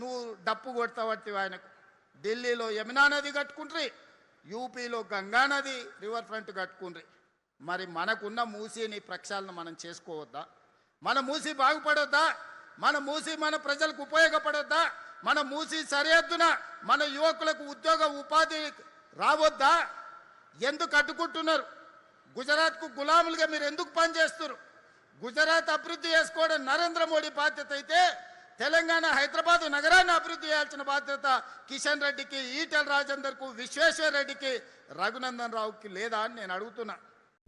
నువ్వు డప్పు కొడతావట్టి ఆయనకు ఢిల్లీలో యమునా నది కట్టుకుంట్రి, యూపీలో గంగా నది రివర్ ఫ్రంట్ కట్టుకుంట్రి। మరి మనకున్న మూసీని ప్రక్షాళన మనం చేసుకోవద్దా? మన మూసీ బాగుపడొద్దా? మన మూసీ మన ప్రజలకు ఉపయోగపడొద్దా? మన మూసీ సరిహద్దున మన యువకులకు ఉద్యోగ ఉపాధి రావొద్దా? ఎందుకు అడ్డుకుంటున్నారు? గుజరాత్కు గులాములుగా మీరు ఎందుకు పనిచేస్తున్నారు? గుజరాత్ అభివృద్ధి చేసుకోవడం నరేంద్ర మోడీ బాధ్యత అయితే తెలంగాణ హైదరాబాద్ నగరాన్ని అభివృద్ధి చేయాల్సిన బాధ్యత కిషన్ రెడ్డికి, ఈటెల రాజేందర్కు, విశ్వేశ్వర రెడ్డికి, రఘునందన్ రావుకి లేదా అని నేను అడుగుతున్నా।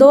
2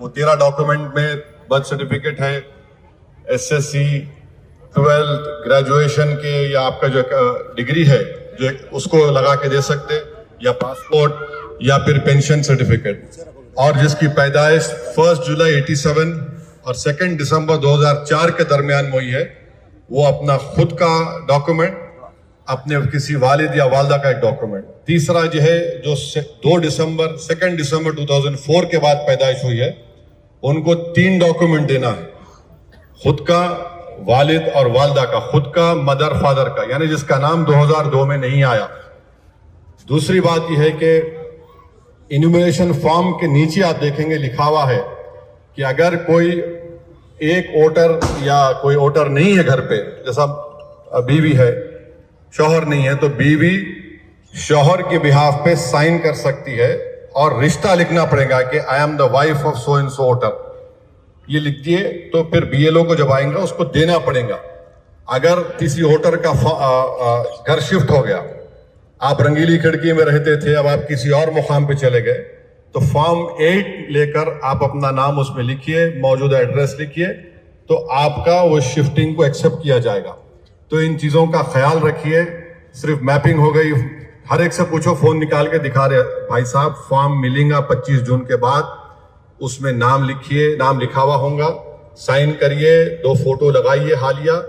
وہ 13 ڈاکومنٹ میں برتھ سرٹیفکیٹ ہے, SSC 12 گریجویشن کے یا آپ کا جو ڈگری ہے جو اس کو لگا کے دے سکتے, یا پاسپورٹ یا پھر پینشن سرٹیفکیٹ, اور جس کی پیدائش 1 جولائی 87 اور 2 دسمبر 2004 کے درمیان ہوئی ہے, وہ اپنا خود کا ڈاکومنٹ, اپنے کسی والد یا والدہ کا ایک ڈاکومنٹ. تیسرا جو ہے جو 2 دسمبر 2004 کے بعد پیدائش ہوئی ہے, ان کو 3 ڈاکومنٹ دینا ہے, خود کا, والد اور والدہ کا, خود کا, مدر فادر کا, یعنی جس کا نام 2002 میں نہیں آیا. دوسری بات یہ ہے کہ انیمریشن فارم کے نیچے آپ دیکھیں گے لکھا ہوا ہے کہ اگر کوئی ایک ووٹر یا کوئی ووٹر نہیں ہے گھر پہ, جیسا بیوی ہے, شوہر نہیں ہے, تو بیوی شوہر کے بہاف پہ سائن کر سکتی ہے اور رشتہ لکھنا پڑے گا کہ I am the wife of so and so voter, یہ لکھ دیے تو پھر BLO کو جب آئیں گا اس کو دینا پڑے گا. اگر کسی ووٹر کا گھر شفٹ ہو گیا, آپ رنگیلی کھڑکی میں رہتے تھے, اب آپ کسی اور مقام پہ چلے گئے, تو فارم 8 لے کر آپ اپنا نام اس میں لکھیے, موجودہ ایڈریس لکھیے, تو آپ کا وہ شفٹنگ کو ایکسیپٹ کیا جائے گا. تو ان چیزوں کا خیال رکھیے. صرف میپنگ ہو گئی, ہر ایک سے پوچھو, فون نکال کے دکھا رہے بھائی صاحب فارم ملیں گا 25 جون کے بعد, اس میں نام لکھیے, نام لکھا ہوا ہوگا, سائن کریے, 2 فوٹو لگائیے حالیہ,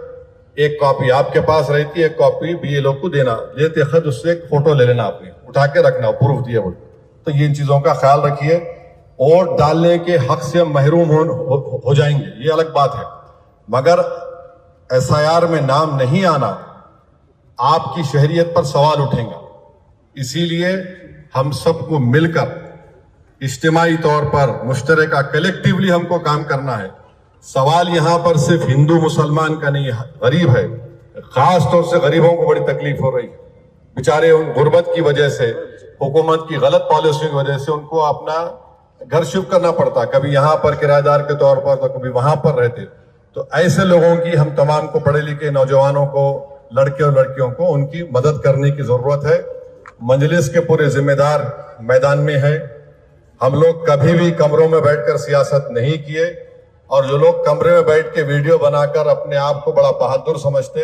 ایک کاپی آپ کے پاس رہتی ہے, ایک کاپی BLO کو دینا, لیتے خود اس سے ایک فوٹو لے لینا, آپ نے اٹھا کے رکھنا, پروف دیا. تو یہ ان چیزوں کا خیال رکھیے. ووٹ ڈالنے کے حق سے محروم ہو جائیں گے, یہ الگ بات ہے, مگر SIR میں نام نہیں آنا آپ کی شہریت پر سوال اٹھیں گا. اسی لیے ہم سب کو مل کر اجتماعی طور پر مشترکہ کلیکٹیولی ہم کو کام کرنا ہے. سوال یہاں پر صرف ہندو مسلمان کا نہیں, غریب ہے, خاص طور سے غریبوں کو بڑی تکلیف ہو رہی ہے. بیچارے ان غربت کی وجہ سے, حکومت کی غلط پالیسی کی وجہ سے ان کو اپنا گھر شفٹ کرنا پڑتا, کبھی یہاں پر کرایہ دار کے طور پر تو کبھی وہاں پر رہتے. تو ایسے لوگوں کی ہم تمام کو, پڑھے لکھے نوجوانوں کو, لڑکے اور لڑکیوں کو, ان کی مدد کرنے کی ضرورت ہے. مجلس کے پورے ذمہ دار میدان میں ہے. ہم لوگ کبھی بھی کمروں میں بیٹھ کر سیاست نہیں کیے, اور جو لوگ کمرے میں بیٹھ کے ویڈیو بنا کر اپنے آپ کو بڑا بہادر سمجھتے,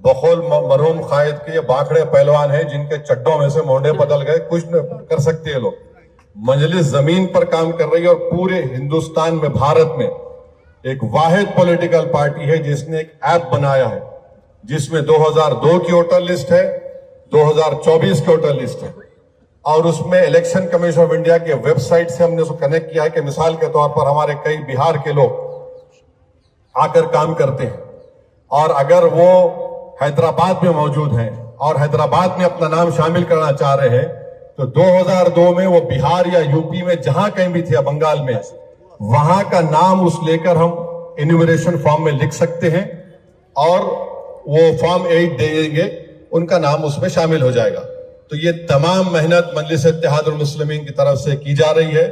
بقول مرحوم قائد کے یہ باکڑے پہلوان ہیں جن کے چڈوں میں سے مونڈے بدل گئے, کچھ نہیں کر سکتے یہ لوگ. مجلس زمین پر کام کر رہی ہے, اور پورے ہندوستان میں, بھارت میں ایک واحد پولیٹیکل پارٹی ہے جس نے ایک ایپ بنایا ہے جس میں 2002 کی ووٹر لسٹ ہے, 2024 کی ووٹر لسٹ ہے, اور اس میں الیکشن کمیشن آف انڈیا کے ویب سائٹ سے ہم نے اس کو کنیکٹ کیا ہے کہ مثال کے طور پر ہمارے کئی بہار کے لوگ آ کر کام کرتے ہیں, اور اگر وہ حیدرآباد میں موجود ہیں اور حیدرآباد میں اپنا نام شامل کرنا چاہ رہے ہیں, تو 2002 میں وہ بہار یا UP میں جہاں کہیں بھی تھے, بنگال میں, وہاں کا نام اس لے کر ہم انیمریشن فارم میں لکھ سکتے ہیں, اور وہ فارم 8 دے دیں گے, ان کا نام اس میں شامل ہو جائے گا. تو یہ تمام محنت مجلس اتحاد المسلمین کی طرف سے کی جا رہی ہے.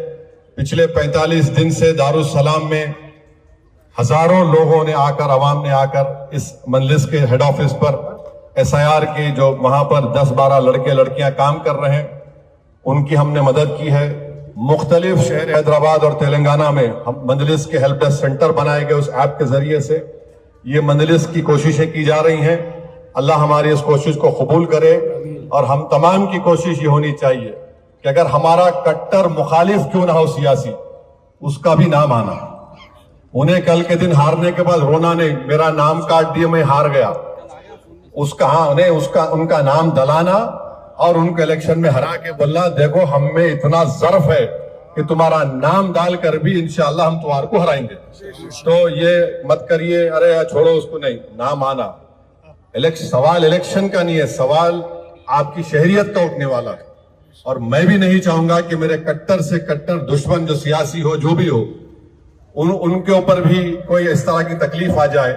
پچھلے 45 دن سے دارالسلام میں ہزاروں لوگوں نے آ کر, عوام نے آ کر اس مجلس کے ہیڈ آفس پر SIR کے جو وہاں پر 10-12 لڑکے لڑکیاں کام کر رہے ہیں, ان کی ہم نے مدد کی ہے. مختلف شہر حیدرآباد اور تلنگانہ میں ہم مجلس کے ہیلپ ڈیسک سینٹر بنائے گئے اس ایپ کے ذریعے سے. یہ مجلس کی کوششیں کی جا رہی ہیں. اللہ ہماری اس کوشش کو قبول کرے, اور ہم تمام کی کوشش یہ ہونی چاہیے کہ اگر ہمارا کٹر مخالف کیوں نہ ہو سیاسی, اس کا بھی نام آنا. انہیں کل کے دن ہارنے کے بعد رونا نہیں, میرا نام کاٹ دیا میں ہار گیا, اس کا ان کا نام دلانا اور ان کو الیکشن میں ہرا کے بولنا دیکھو ہم میں اتنا ظرف ہے کہ تمہارا نام ڈال کر بھی انشاءاللہ ہم تمہارے کو ہرائیں گے. تو یہ مت کریے ارے چھوڑو اس کو, نہیں, نام آنا. سوال الیکشن کا نہیں ہے, سوال آپ کی شہریت کا اٹھنے والا ہے. اور میں بھی نہیں چاہوں گا کہ میرے کٹر سے کٹر دشمن جو سیاسی ہو, جو بھی ہو, ان کے اوپر بھی کوئی اس طرح کی تکلیف آ جائے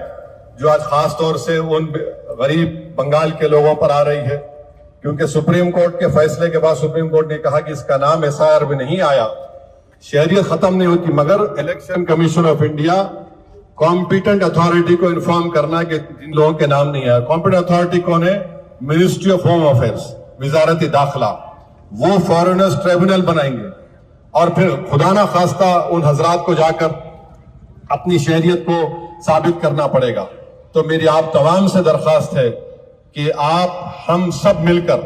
جو آج خاص طور سے ان غریب بنگال کے لوگوں پر آ رہی ہے. کیونکہ سپریم کورٹ کے فیصلے کے بعد سپریم کورٹ نے کہا کہ اس کا نام SIR میں نہیں آیا, شہریت ختم نہیں ہوتی, مگر election commission of India competent authority کو انفارم کرنا کہ جن لوگوں کے نام نہیں آیا. کمپیٹنٹ اتھارٹی کون ہے؟ منسٹری آف ہوم افیئرس, وزارت داخلہ. وہ فارنرز ٹریبونل بنائیں گے, اور پھر خدا نہ خواستہ ان حضرات کو جا کر اپنی شہریت کو ثابت کرنا پڑے گا. تو میری آپ تمام سے درخواست ہے کہ آپ ہم سب مل کر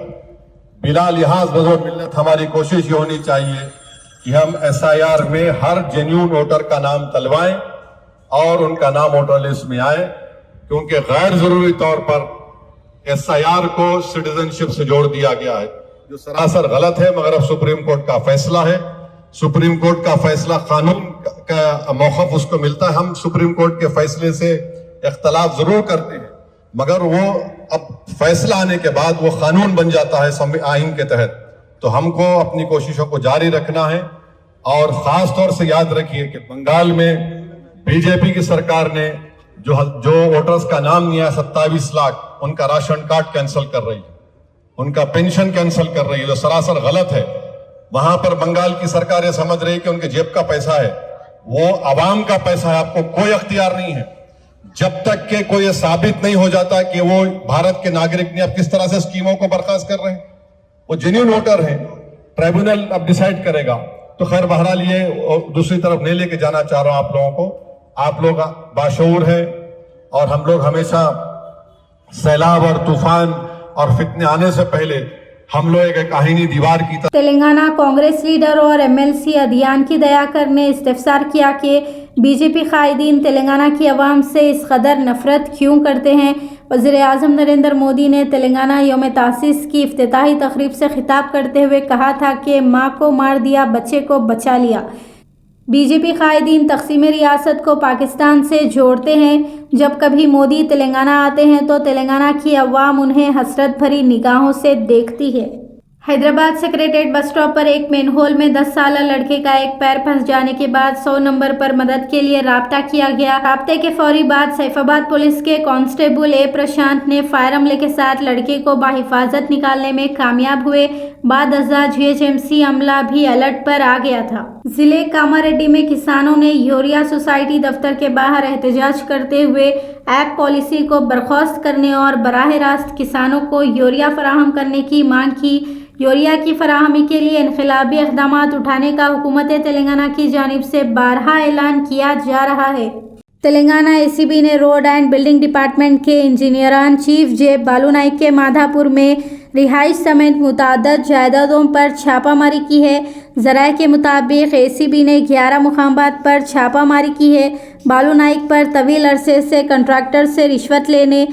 بلا لحاظ مذہب ملت ہماری کوشش یہ ہونی چاہیے کہ ہم SIR میں ہر جینیون ووٹر کا نام تلوائیں اور ان کا نام ووٹر لسٹ میں آئے, کیونکہ غیر ضروری طور پر SIR کو سٹیزن شپ سے جوڑ دیا گیا ہے, جو سراسر غلط ہے. مگر اب سپریم کورٹ کا فیصلہ ہے, سپریم کورٹ کا فیصلہ قانون کا موقف اس کو ملتا ہے. ہم سپریم کورٹ کے فیصلے سے اختلاف ضرور کرتے ہیں, مگر وہ اب فیصلہ آنے کے بعد وہ قانون بن جاتا ہے آئین کے تحت. تو ہم کو اپنی کوششوں کو جاری رکھنا ہے. اور خاص طور سے یاد رکھیے کہ بنگال میں BJP کی سرکار نے جو ووٹرز کا نام نہیں ہے 27 لاکھ, ان کا راشن کارڈ کینسل کر رہی ہے, ان کا پینشن کینسل کر رہی ہے, جو سراسر غلط ہے. وہاں پر بنگال کی سرکار یہ سمجھ رہی ہے کہ ان کے جیب کا پیسہ ہے, وہ عوام کا پیسہ ہے, آپ کو کوئی اختیار نہیں ہے. جب تک کہ کوئی ثابت نہیں ہو جاتا کہ وہ بھارت کے ناگرک نہیں. اب کس طرح سے اسکیموں کو برخاست کر رہے ہیں, وہ جینیون ووٹر ہیں, ٹریبونل اب ڈیسائیڈ کرے گا. تو خیر بہرحال یہ دوسری طرف نہیں لے کے جانا چاہ رہا ہوں آپ لوگوں کو. آپ لوگ باشعور ہیں اور ہم لوگ ہمیشہ سیلاب اور طوفان اور فتنے آنے سے پہلے ہم لوگ ایک آہینی دیوار کی طرح. تلنگانہ کانگریس لیڈر اور MLC ادھیان کی دیاکر نے استفسار کیا کہ BJP قائدین تلنگانہ کی عوام سے اس قدر نفرت کیوں کرتے ہیں. وزیر اعظم نریندر مودی نے تلنگانہ یوم تاسیس کی افتتاحی تقریب سے خطاب کرتے ہوئے کہا تھا کہ ماں کو مار دیا, بچے کو بچا لیا. BJP قائدین تقسیم ریاست کو پاکستان سے جوڑتے ہیں. جب کبھی مودی تلنگانہ آتے ہیں تو تلنگانہ کی عوام انہیں حسرت بھری نگاہوں سے دیکھتی ہے. حیدرآباد سیکریٹریٹ بس اسٹاپ پر ایک مین ہول میں 10 سالہ لڑکے کا ایک پیر پھنس جانے کے بعد 100 نمبر پر مدد کے لیے رابطہ کیا گیا. رابطے کے فوری بعد سیف آباد پولیس کے کانسٹیبل A پرشانت نے فائر عملے کے ساتھ لڑکے کو بحفاظت نکالنے میں کامیاب ہوئے. بعد ازاں GHMC عملہ بھی الرٹ پر آ گیا تھا. ضلع کاماریڈی میں کسانوں نے یوریا سوسائٹی دفتر کے باہر احتجاج کرتے ہوئے ایپ پالیسی کو برخاست کرنے اور براہ راست کسانوں کو یوریا فراہم کرنے کی مانگ کی. یوریا کی فراہمی کے لیے انقلابی اقدامات اٹھانے کا حکومت تلنگانہ کی جانب سے بارہا اعلان کیا جا رہا ہے. تلنگانہ ACB نے روڈ اینڈ بلڈنگ ڈپارٹمنٹ کے انجینئران چیف جے بالو نائک کے مادھا پور میں رہائش سمیت متعدد جائیدادوں پر چھاپہ ماری کی ہے. ذرائع کے مطابق ACB نے 11 مقامات پر چھاپہ ماری کی ہے. بالو نائک پر طویل عرصے سے کنٹریکٹر سے رشوت لینے,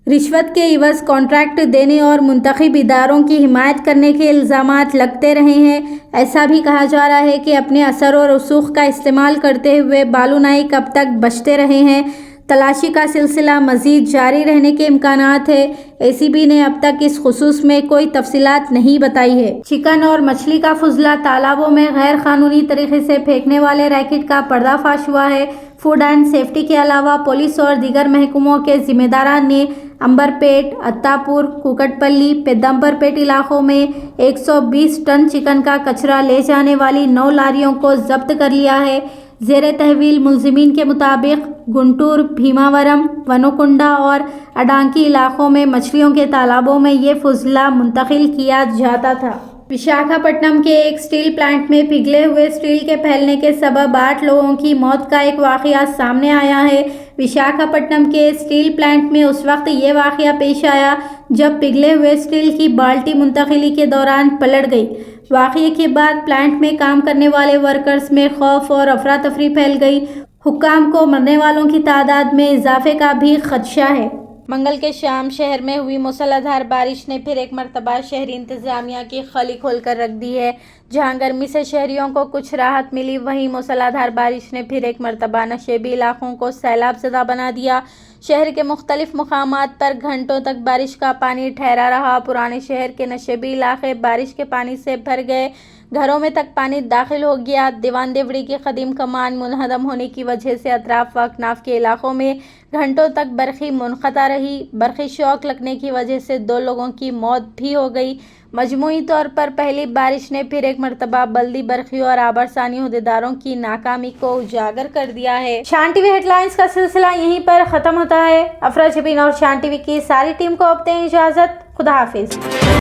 رشوت کے عوض کانٹریکٹ دینے اور منتخب اداروں کی حمایت کرنے کے الزامات لگتے رہے ہیں. ایسا بھی کہا جا رہا ہے کہ اپنے اثر و رسوخ کا استعمال کرتے ہوئے بالو نائک اب تک بچتے رہے ہیں. تلاشی کا سلسلہ مزید جاری رہنے کے امکانات ہے. ACB نے اب تک اس خصوص میں کوئی تفصیلات نہیں بتائی ہے. چکن اور مچھلی کا فضلہ تالابوں میں غیر قانونی طریقے سے پھینکنے والے ریکٹ کا پردہ فاش ہوا ہے. فوڈ اینڈ سیفٹی کے علاوہ پولیس اور دیگر محکموں کے ذمہ داران نے امبرپیٹ, اتاپور, کوکٹ پلی, پیدمبرپیٹ علاقوں میں 120 ٹن چکن کا کچرا لے جانے والی 9 لاریوں کو ضبط کر لیا ہے. زیر تحویل ملزمین کے مطابق گنٹور, بھیماورم, ونوکنڈا اور اڈانکی علاقوں میں مچھلیوں کے تالابوں میں یہ فضلہ منتقل کیا جاتا تھا. وشاکھاپٹنم کے ایک اسٹیل پلانٹ میں پگھلے ہوئے اسٹیل کے پھیلنے کے سبب 8 لوگوں کی موت کا ایک واقعہ سامنے آیا ہے. وشاکھاپٹنم کے اسٹیل پلانٹ میں اس وقت یہ واقعہ پیش آیا جب پگھلے ہوئے اسٹیل کی بالٹی منتقلی کے دوران پلٹ گئی. واقعے کے بعد پلانٹ میں کام کرنے والے ورکرز میں خوف اور افراتفری پھیل گئی. حکام کو مرنے والوں کی تعداد میں اضافے کا بھی خدشہ ہے. منگل کے شام شہر میں ہوئی موسلا دھار بارش نے پھر ایک مرتبہ شہری انتظامیہ کی خلی کھول کر رکھ دی ہے. جہاں گرمی سے شہریوں کو کچھ راحت ملی, وہیں موسلا دھار بارش نے پھر ایک مرتبہ نشیبی علاقوں کو سیلاب زدہ بنا دیا. شہر کے مختلف مقامات پر گھنٹوں تک بارش کا پانی ٹھہرا رہا. پرانے شہر کے نشیبی علاقے بارش کے پانی سے بھر گئے, گھروں میں تک پانی داخل ہو گیا. دیوان دیوڑی کی قدیم کمان منہدم ہونے کی وجہ سے اطراف و اکناف کے علاقوں میں گھنٹوں تک برقی منقطع رہی. برقی شاک لگنے کی وجہ سے 2 لوگوں کی موت بھی ہو گئی. مجموعی طور پر پہلی بارش نے پھر ایک مرتبہ بلدی برقی اور آبرسانی عہدیداروں کی ناکامی کو اجاگر کر دیا ہے. شان ٹی وی ہیڈ لائنز کا سلسلہ یہیں پر ختم ہوتا ہے. افرا جبین اور شان ٹی وی کی ساری ٹیم کو اب دیں اجازت. خدا حافظ.